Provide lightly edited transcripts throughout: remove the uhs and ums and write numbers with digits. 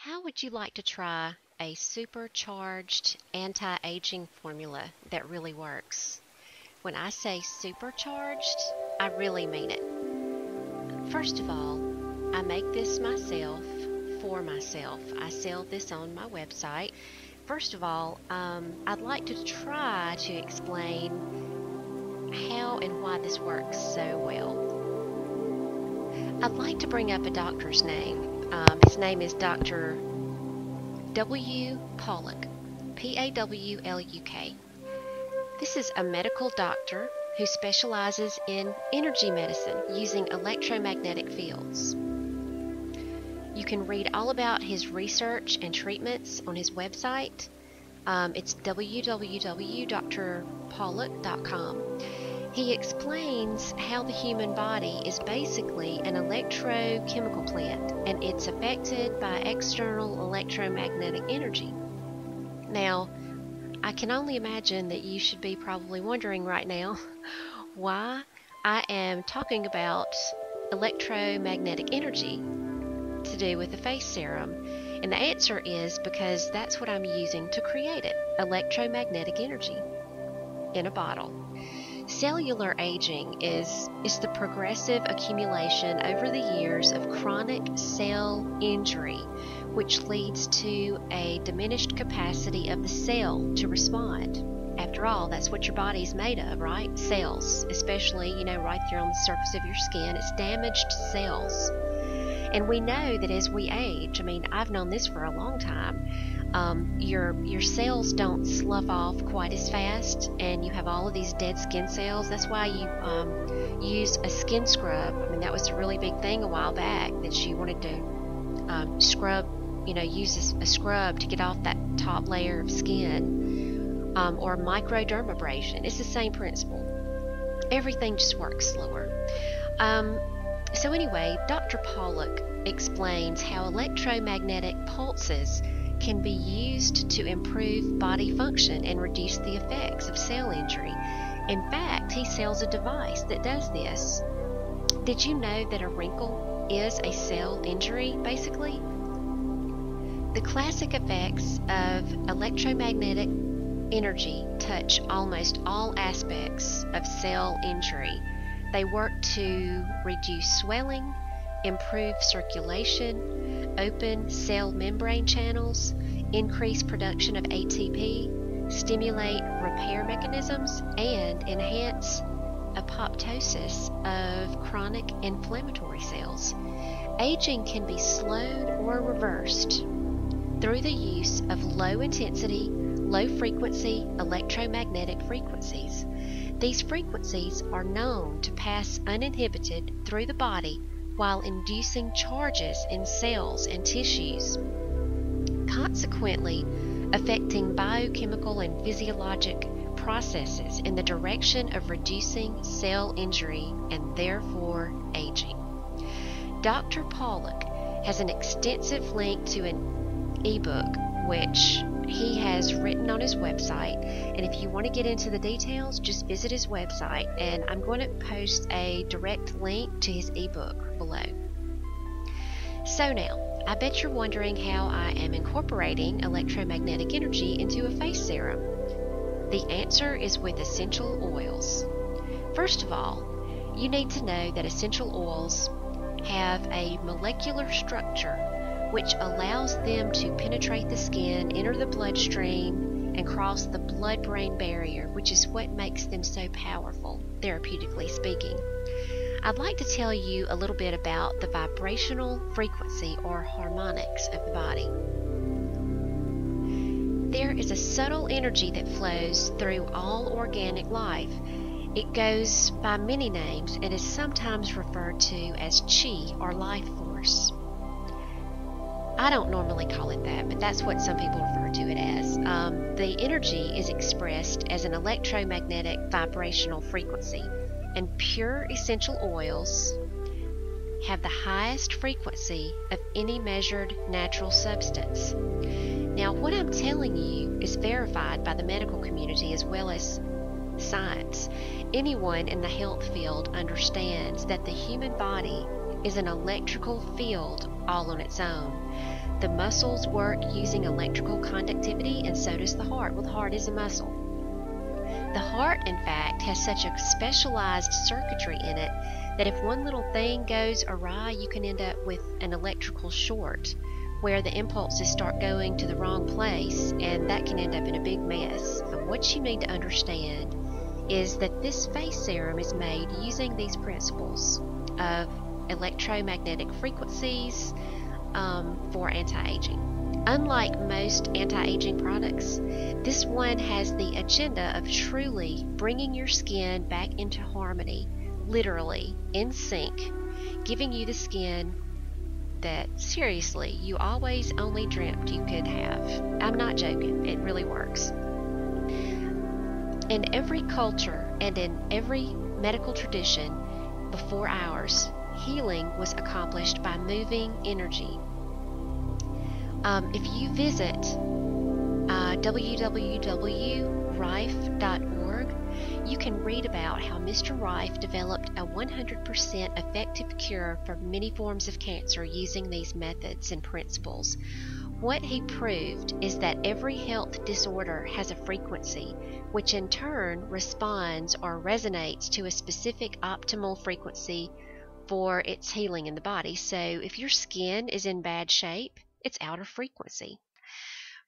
How would you like to try a supercharged anti-aging formula that really works? When I say supercharged, I really mean it. First of all, I make this myself for myself. I sell this on my website. First of all, I'd like to try to explain how and why this works so well. I'd like to bring up a doctor's name. His name is Dr. W. Pawluk, Pawluk. This is a medical doctor who specializes in energy medicine using electromagnetic fields. You can read all about his research and treatments on his website. It's www.drpawluk.com. He explains how the human body is basically an electrochemical plant, and it's affected by external electromagnetic energy. Now, I can only imagine that you should be probably wondering right now why I am talking about electromagnetic energy to do with the face serum. And the answer is because that's what I'm using to create it, electromagnetic energy in a bottle. Cellular aging is the progressive accumulation over the years of chronic cell injury, which leads to a diminished capacity of the cell to respond. After all, that's what your body's made of, right? Cells, especially, right there on the surface of your skin, it's damaged cells. And we know that as we age, I've known this for a long time, your cells don't slough off quite as fast, and you have all of these dead skin cells. That's why you use a skin scrub. That was a really big thing a while back, that you wanted to scrub, use a scrub to get off that top layer of skin, or microdermabrasion. It's the same principle. Everything just works slower. So anyway, Dr. Pawluk explains how electromagnetic pulses can be used to improve body function and reduce the effects of cell injury. In fact, he sells a device that does this. Did you know that a wrinkle is a cell injury, basically? The classic effects of electromagnetic energy touch almost all aspects of cell injury. They work to reduce swelling, improve circulation, open cell membrane channels, increase production of ATP, stimulate repair mechanisms, and enhance apoptosis of chronic inflammatory cells. Aging can be slowed or reversed through the use of low-intensity, low-frequency electromagnetic frequencies. These frequencies are known to pass uninhibited through the body while inducing charges in cells and tissues, consequently affecting biochemical and physiologic processes in the direction of reducing cell injury and therefore aging. Dr. Pawluk has an extensive link to an ebook which he has written on his website, and if you want to get into the details, just visit his website, and I'm going to post a direct link to his ebook below. So now, I bet you're wondering how I am incorporating electromagnetic energy into a face serum. The answer is with essential oils. First of all, you need to know that essential oils have a molecular structure which allows them to penetrate the skin, enter the bloodstream, and cross the blood-brain barrier, which is what makes them so powerful, therapeutically speaking. I'd like to tell you a little bit about the vibrational frequency or harmonics of the body. There is a subtle energy that flows through all organic life. It goes by many names and is sometimes referred to as chi, or life force. I don't normally call it that, but that's what some people refer to it as. The energy is expressed as an electromagnetic vibrational frequency, and pure essential oils have the highest frequency of any measured natural substance. Now, what I'm telling you is verified by the medical community as well as science. Anyone in the health field understands that the human body is an electrical field all on its own. The muscles work using electrical conductivity, and so does the heart. Well, the heart is a muscle. The heart, in fact, has such a specialized circuitry in it that if one little thing goes awry, you can end up with an electrical short where the impulses start going to the wrong place, and that can end up in a big mess. But what you need to understand is that this face serum is made using these principles of electromagnetic frequencies for anti-aging. Unlike most anti-aging products, this one has the agenda of truly bringing your skin back into harmony, literally in sync, giving you the skin that, seriously, you always only dreamt you could have. I'm not joking, it really works. In every culture and in every medical tradition before ours, healing was accomplished by moving energy. If you visit www.rife.org, you can read about how Mr. Rife developed a 100% effective cure for many forms of cancer using these methods and principles. What he proved is that every health disorder has a frequency, which in turn responds or resonates to a specific optimal frequency for its healing in the body. So if your skin is in bad shape, it's out of frequency.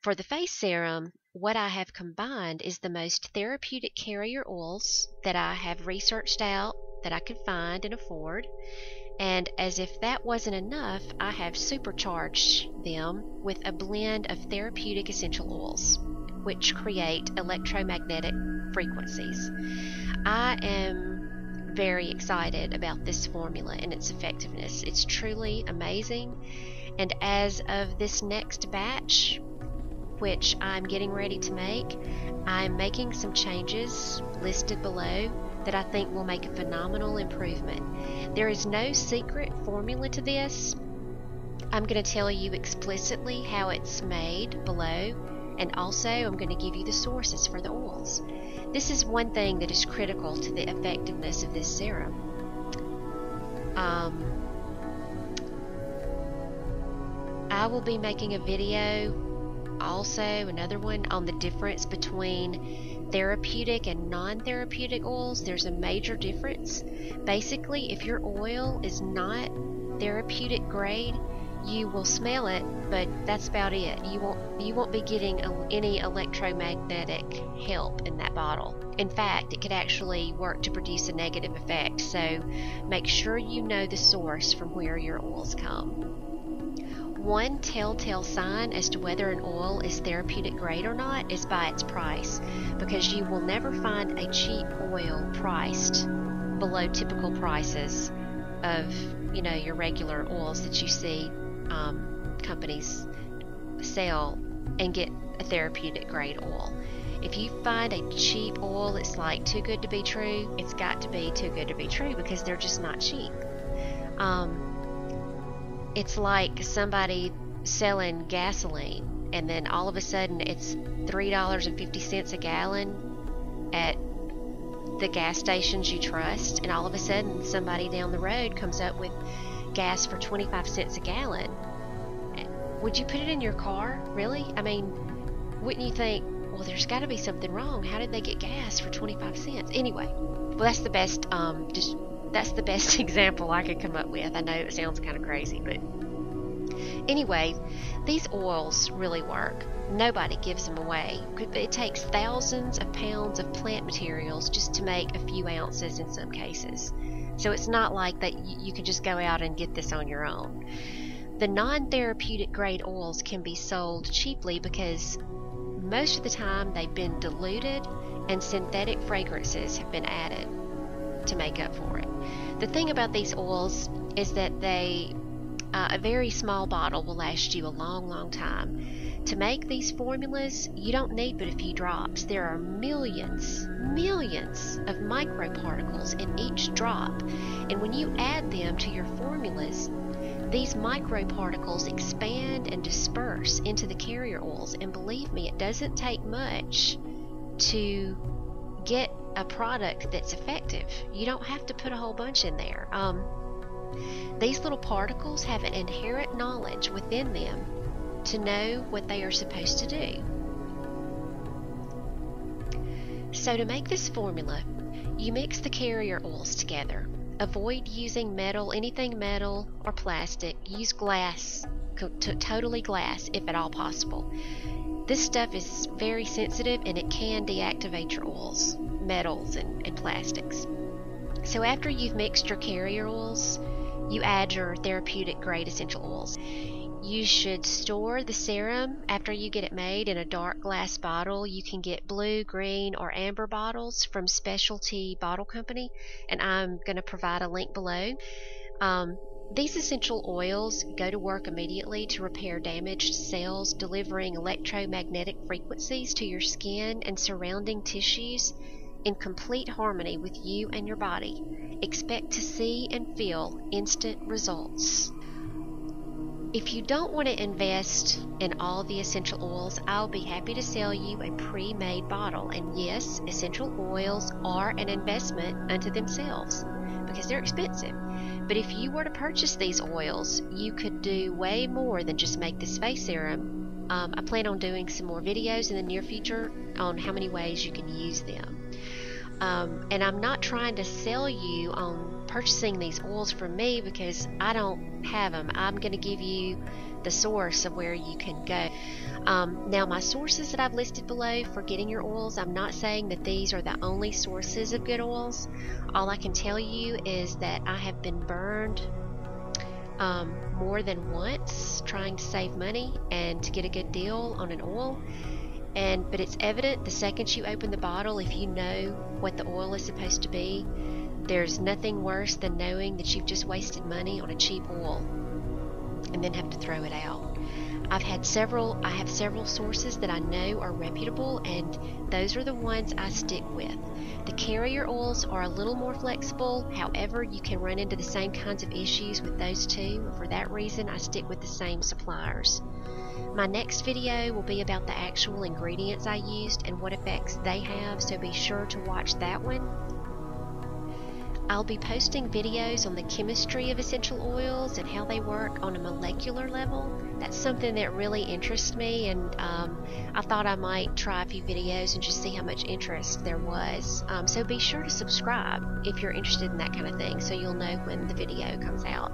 For the face serum, what I have combined is the most therapeutic carrier oils that I have researched out that I could find and afford. And as if that wasn't enough, I have supercharged them with a blend of therapeutic essential oils, which create electromagnetic frequencies. I am very excited about this formula and its effectiveness. It's truly amazing. And as of this next batch, which I'm getting ready to make, I'm making some changes listed below that I think will make a phenomenal improvement. There is no secret formula to this. I'm going to tell you explicitly how it's made below, and also I'm going to give you the sources for the oils. This is one thing that is critical to the effectiveness of this serum. I will be making a video, also another one, on the difference between therapeutic and non-therapeutic oils. There's a major difference. Basically, if your oil is not therapeutic grade, you will smell it, but that's about it. You won't be getting any electromagnetic help in that bottle. In fact, it could actually work to produce a negative effect. So make sure you know the source from where your oils come. One telltale sign as to whether an oil is therapeutic grade or not is by its price, because you will never find a cheap oil priced below typical prices of, your regular oils that you see companies sell and get a therapeutic grade oil. If you find a cheap oil that's like too good to be true, it's got to be too good to be true, because they're just not cheap. It's like somebody selling gasoline, and then all of a sudden it's $3.50 a gallon at the gas stations you trust, and all of a sudden somebody down the road comes up with gas for 25 cents a gallon. Would you put it in your car? Really? I mean, wouldn't you think, well, there's got to be something wrong. How did they get gas for 25 cents? Anyway, well, that's the best that's the best example I could come up with. I know it sounds kind of crazy, but anyway, these oils really work. Nobody gives them away. It takes thousands of pounds of plant materials just to make a few ounces in some cases. So it's not like that you can just go out and get this on your own. The non-therapeutic grade oils can be sold cheaply because most of the time they've been diluted and synthetic fragrances have been added to make up for it. The thing about these oils is that a very small bottle will last you a long, long time. To make these formulas, you don't need but a few drops. There are millions of microparticles in each drop, and when you add them to your formulas, these microparticles expand and disperse into the carrier oils, and believe me, it doesn't take much to get a product that's effective. You don't have to put a whole bunch in there. These little particles have an inherent knowledge within them to know what they are supposed to do. So to make this formula, you mix the carrier oils together. Avoid using metal, anything metal or plastic. Use glass, totally glass if at all possible. This stuff is very sensitive and it can deactivate your oils, metals and plastics. So after you've mixed your carrier oils, you add your therapeutic grade essential oils. You should store the serum after you get it made in a dark glass bottle. You can get blue, green, or amber bottles from Specialty Bottle Company, and I'm going to provide a link below. These essential oils go to work immediately to repair damaged cells, delivering electromagnetic frequencies to your skin and surrounding tissues in complete harmony with you and your body. Expect to see and feel instant results. If you don't want to invest in all the essential oils, I'll be happy to sell you a pre-made bottle. And yes, essential oils are an investment unto themselves because they're expensive. But if you were to purchase these oils, you could do way more than just make this face serum. I plan on doing some more videos in the near future on how many ways you can use them. And I'm not trying to sell you on purchasing these oils from me because I don't have them. I'm going to give you the source of where you can go. Now, my sources that I've listed below for getting your oils, I'm not saying that these are the only sources of good oils. All I can tell you is that I have been burned more than once trying to save money and to get a good deal on an oil. But it's evident the second you open the bottle, if you know what the oil is supposed to be, there's nothing worse than knowing that you've just wasted money on a cheap oil and then have to throw it out. I have several sources that I know are reputable, and those are the ones I stick with. The carrier oils are a little more flexible, however, you can run into the same kinds of issues with those too. For that reason, I stick with the same suppliers. My next video will be about the actual ingredients I used and what effects they have, so be sure to watch that one. I'll be posting videos on the chemistry of essential oils and how they work on a molecular level. That's something that really interests me, and I thought I might try a few videos and just see how much interest there was. So be sure to subscribe if you're interested in that kind of thing so you'll know when the video comes out.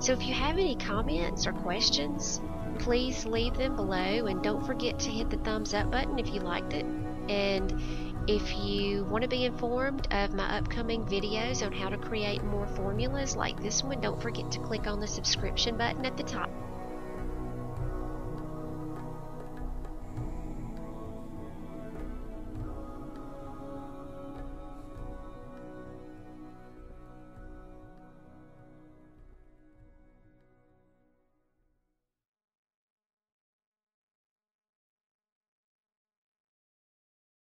So if you have any comments or questions, please leave them below, and don't forget to hit the thumbs up button if you liked it. And if you want to be informed of my upcoming videos on how to create more formulas like this one, don't forget to click on the subscription button at the top.